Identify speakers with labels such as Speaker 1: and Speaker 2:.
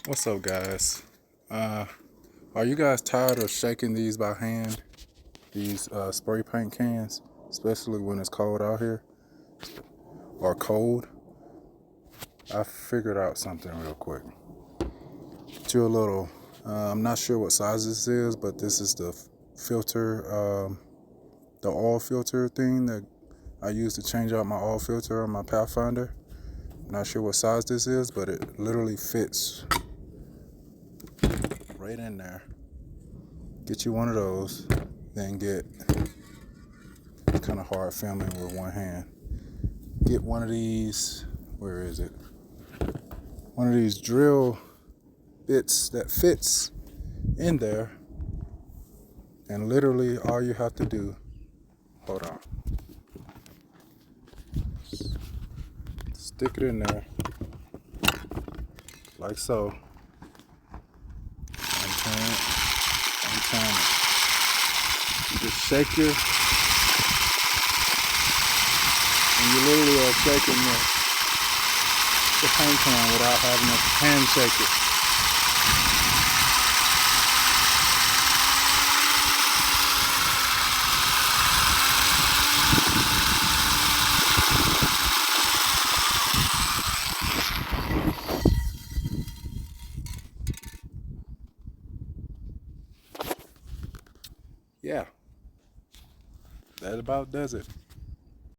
Speaker 1: What's up, guys? Are you guys tired of shaking these by hand? These spray paint cans, especially when it's cold out here or cold? I figured out something real quick. To a little, I'm not sure what size this is, but this is the filter, the oil filter thing that I use to change out my oil filter on my Pathfinder. Not sure what size this is, but it literally fits right in there. Get you one of those, then get, kind of hard filming with one hand. Get one of these, where is it? One of these drill bits that fits in there, and literally all you have to do, hold on, stick it in there, like so, and turn it, and turn it. You just shake your, and you literally are shaking the paint can without having to hand shake it. Yeah, that about does it.